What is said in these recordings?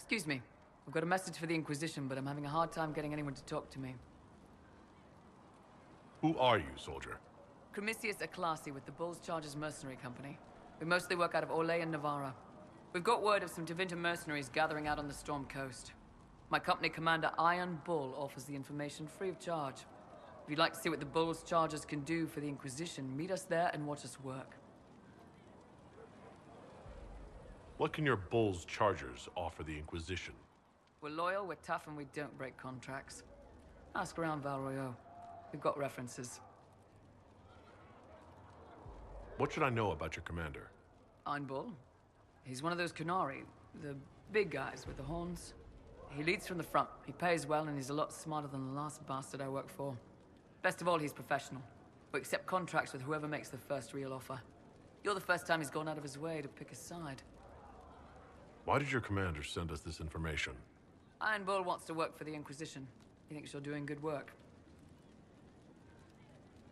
Excuse me. I've got a message for the Inquisition, but I'm having a hard time getting anyone to talk to me. Who are you, soldier? Cremisius Aclasi with the Bulls Chargers Mercenary Company. We mostly work out of Olay and Navarra. We've got word of some Tevinter mercenaries gathering out on the Storm Coast. My company commander, Iron Bull, offers the information free of charge. If you'd like to see what the Bulls Chargers can do for the Inquisition, meet us there and watch us work. What can your Bulls Chargers offer the Inquisition? We're loyal, we're tough, and we don't break contracts. Ask around Val Royeaux. We've got references. What should I know about your commander? Iron Bull. He's one of those Kunari, the big guys with the horns. He leads from the front. He pays well, and he's a lot smarter than the last bastard I worked for. Best of all, he's professional. We accept contracts with whoever makes the first real offer. You're the first time he's gone out of his way to pick a side. Why did your commander send us this information? Iron Bull wants to work for the Inquisition. He thinks you're doing good work.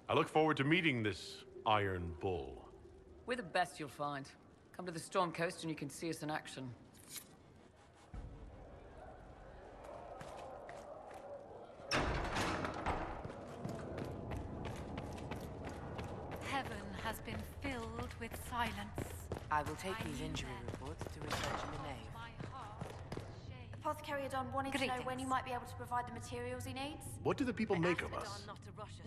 I look forward to meeting this Iron Bull. We're the best you'll find. Come to the Storm Coast and you can see us in action. Heaven has been filled with silence. I will take these injury reports to research in the nave. Apothecary Adon wanted to know when you might be able to provide the materials he needs. What do the people make of us?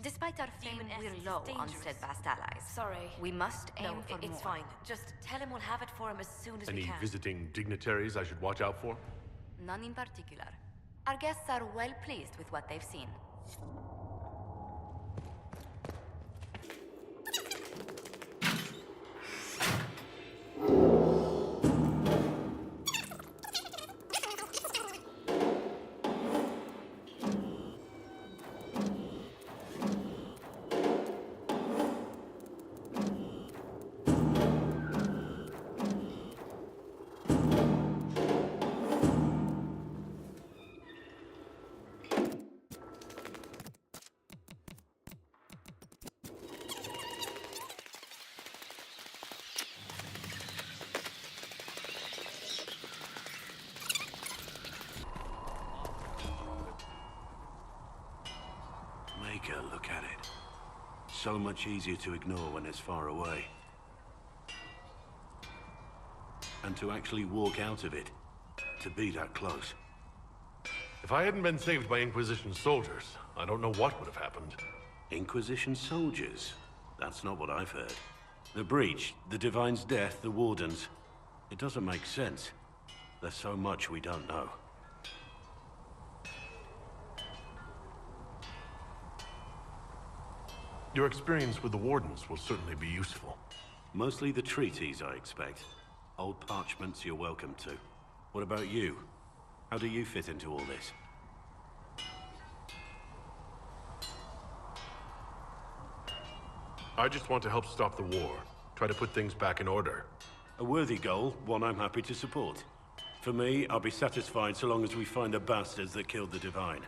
Despite our fame, we're low on steadfast allies. Sorry. We must aim for it's more. fine. Just tell him we'll have it for him as soon as we Any can. visiting dignitaries I should watch out for? None in particular. Our guests are well pleased with what they've seen. Look at it. So much easier to ignore when it's far away. And to actually walk out of it, to be that close. If I hadn't been saved by Inquisition soldiers, I don't know what would have happened. Inquisition soldiers? That's not what I've heard. The breach, the Divine's death, the Wardens. It doesn't make sense. There's so much we don't know. Your experience with the Wardens will certainly be useful. Mostly the treaties, I expect. Old parchments you're welcome to. What about you? How do you fit into all this? I just want to help stop the war. Try to put things back in order. A worthy goal, one I'm happy to support. For me, I'll be satisfied so long as we find the bastards that killed the Divine.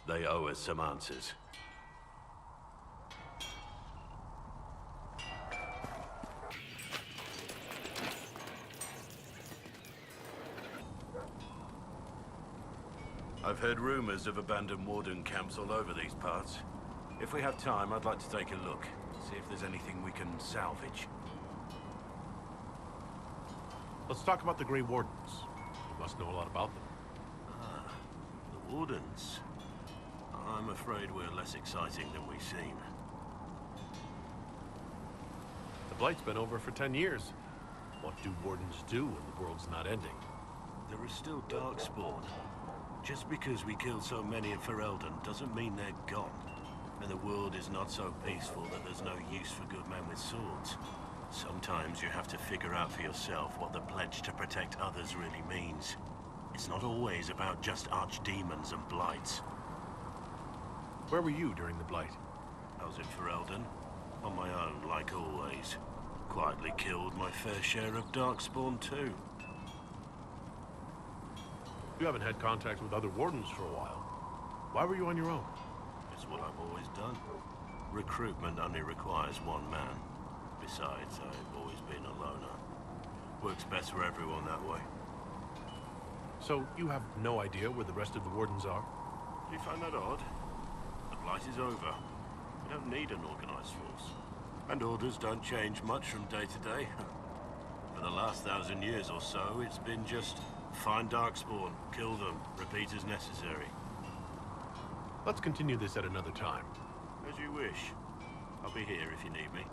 They owe us some answers. I've heard rumors of abandoned Warden camps all over these parts. If we have time, I'd like to take a look. See if there's anything we can salvage. Let's talk about the Grey Wardens. You must know a lot about them. Ah, the Wardens. I'm afraid we're less exciting than we seem. The Blight's been over for 10 years. What do Wardens do when the world's not ending? There is still Darkspawn. Just because we killed so many in Ferelden doesn't mean they're gone. And the world is not so peaceful that there's no use for good men with swords. Sometimes you have to figure out for yourself what the pledge to protect others really means. It's not always about just archdemons and blights. Where were you during the Blight? I was in Ferelden, on my own like always. Quietly killed my fair share of Darkspawn too. You haven't had contact with other Wardens for a while. Why were you on your own? It's what I've always done. Recruitment only requires one man. Besides, I've always been a loner. Works best for everyone that way. So you have no idea where the rest of the wardens are? Do you find that odd? The Blight is over. We don't need an organized force. And orders don't change much from day to day. For the last 1,000 years or so, it's been just find Darkspawn, kill them, repeat as necessary. Let's continue this at another time. As you wish. I'll be here if you need me.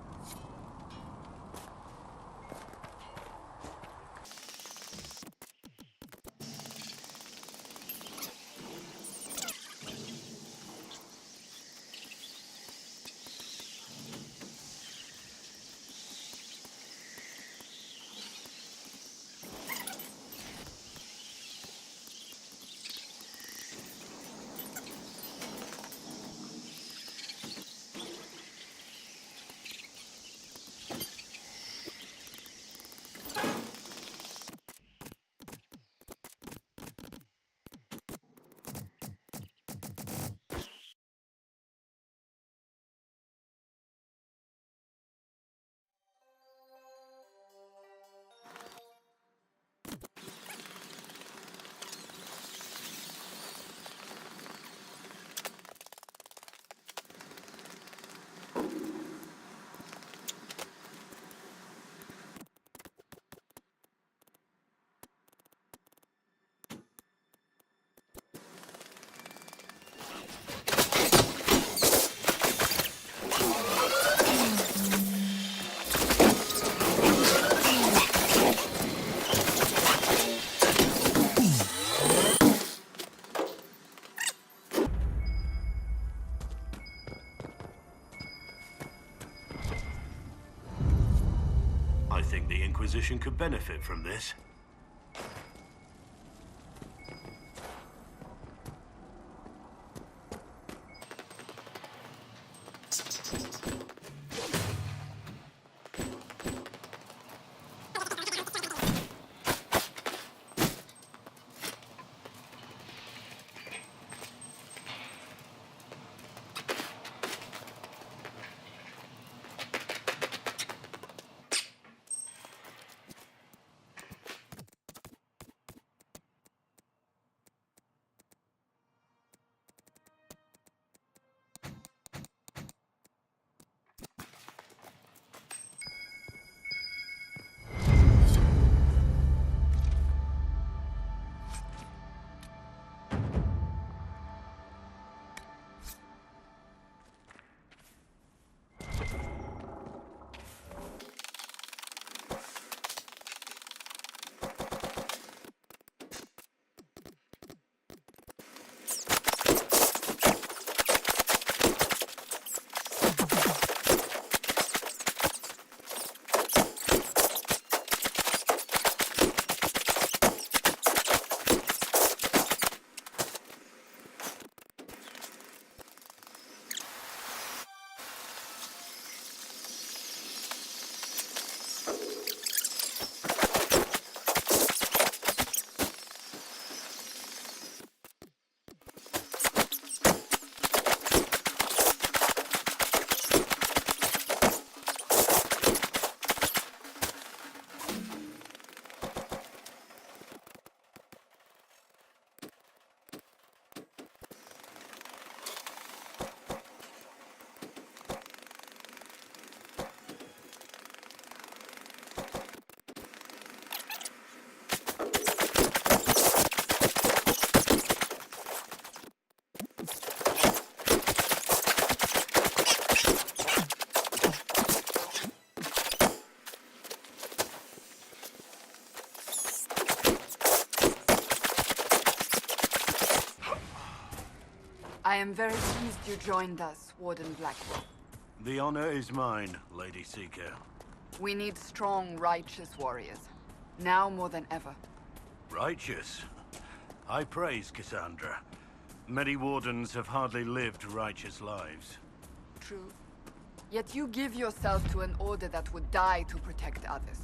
I think the Inquisition could benefit from this. I am very pleased you joined us, Warden Blackwell. The honor is mine, Lady Seeker. We need strong, righteous warriors. Now more than ever. Righteous? I praise Cassandra. Many wardens have hardly lived righteous lives. True. Yet you give yourself to an order that would die to protect others.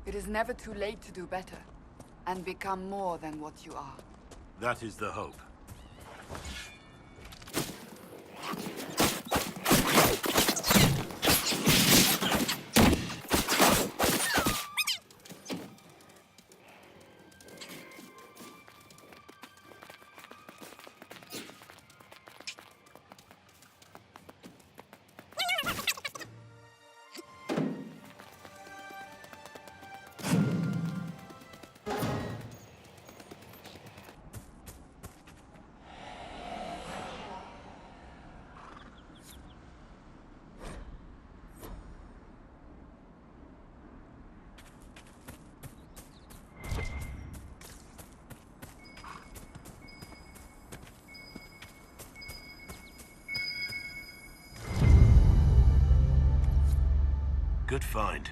It is never too late to do better, and become more than what you are. That is the hope. find.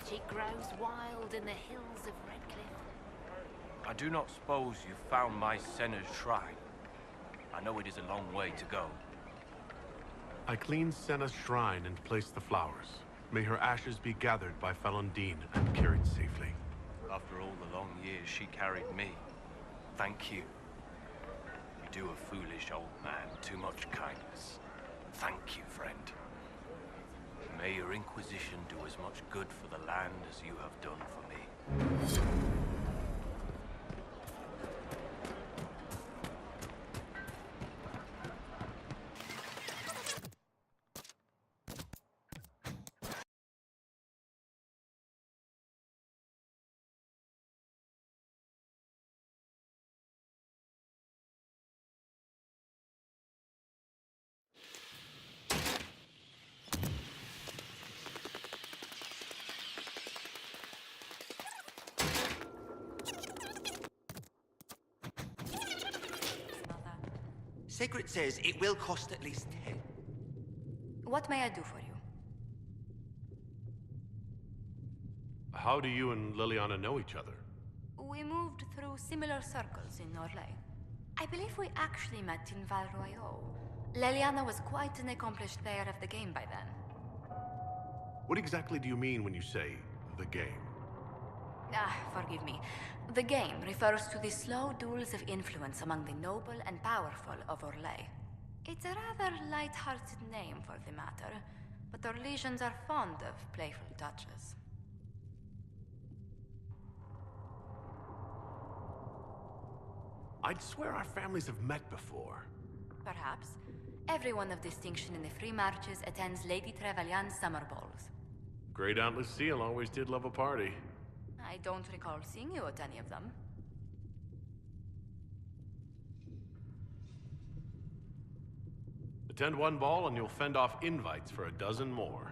She grows wild in the hills of Redcliffe. I do not suppose you found my Senna's shrine. I know it is a long way to go. I cleaned Senna's shrine and placed the flowers. May her ashes be gathered by Falundine and carried safely. After all the long years she carried me, thank you. You do a foolish old man too much kindness. Thank you, friend. May your Inquisition do as much good for the land as you have done for me. Sigrid says it will cost at least 10. What may I do for you? How do you and Liliana know each other? We moved through similar circles in Orlais. I believe we actually met in Val Royaux. Liliana was quite an accomplished player of the game by then. What exactly do you mean when you say, the game? Forgive me. The game refers to the slow duels of influence among the noble and powerful of Orlais. It's a rather light-hearted name for the matter, but Orlesians are fond of playful touches. I'd swear our families have met before. Perhaps. Everyone of distinction in the Free Marches attends Lady Trevelyan's summer balls. Great Aunt Lucille always did love a party. I don't recall seeing you at any of them. Attend one ball and you'll fend off invites for a dozen more.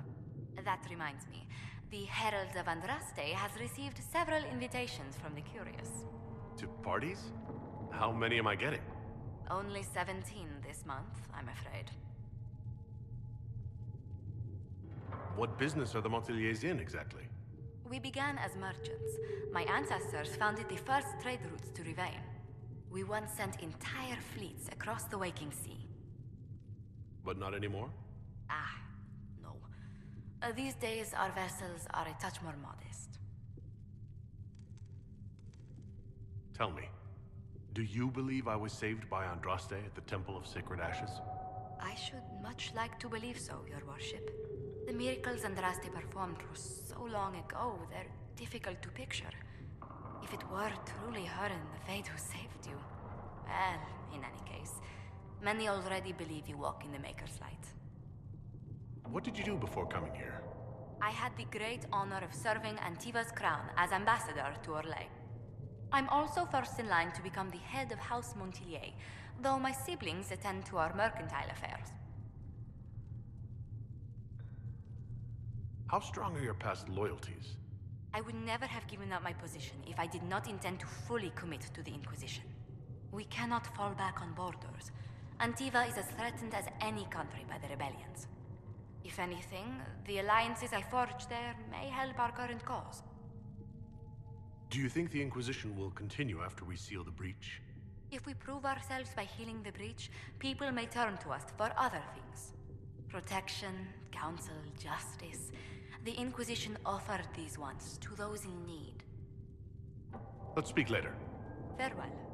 That reminds me. The Herald of Andraste has received several invitations from the curious. To parties? How many am I getting? Only 17 this month, I'm afraid. What business are the Monteliers in, exactly? We began as merchants. My ancestors founded the first trade routes to Rivain. We once sent entire fleets across the Waking Sea. But not anymore? No. These days, our vessels are a touch more modest. Tell me, do you believe I was saved by Andraste at the Temple of Sacred Ashes? I should much like to believe so, Your Worship. The miracles Andraste performed were so long ago, they're difficult to picture. If it were truly her and the Fate who saved you, well, in any case, many already believe you walk in the Maker's light. What did you do before coming here? I had the great honor of serving Antiva's crown as ambassador to Orlais. I'm also first in line to become the head of House Montilier, though my siblings attend to our mercantile affairs. How strong are your past loyalties? I would never have given up my position if I did not intend to fully commit to the Inquisition. We cannot fall back on borders. Antiva is as threatened as any country by the rebellions. If anything, the alliances I forged there may help our current cause. Do you think the Inquisition will continue after we seal the breach? If we prove ourselves by healing the breach, people may turn to us for other things. Protection, counsel, justice. The Inquisition offered these once to those in need. Let's speak later. Farewell.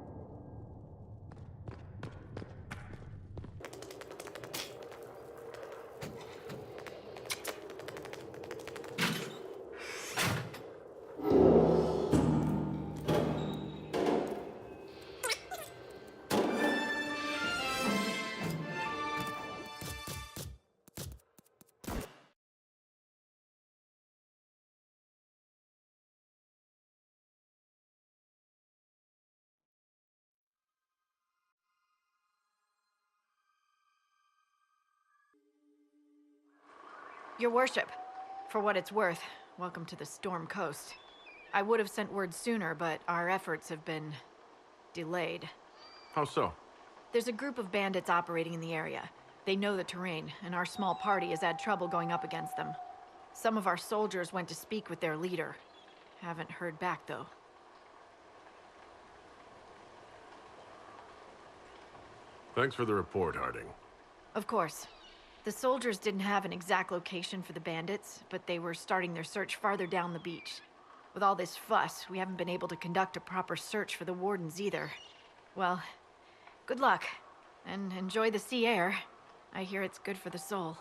Your Worship, for what it's worth, welcome to the Storm Coast. I would have sent word sooner, but our efforts have been delayed. How so? There's a group of bandits operating in the area. They know the terrain, and our small party has had trouble going up against them. Some of our soldiers went to speak with their leader. Haven't heard back, though. Thanks for the report, Harding. Of course. The soldiers didn't have an exact location for the bandits, but they were starting their search farther down the beach. With all this fuss, we haven't been able to conduct a proper search for the wardens either. Well, good luck, and enjoy the sea air. I hear it's good for the soul.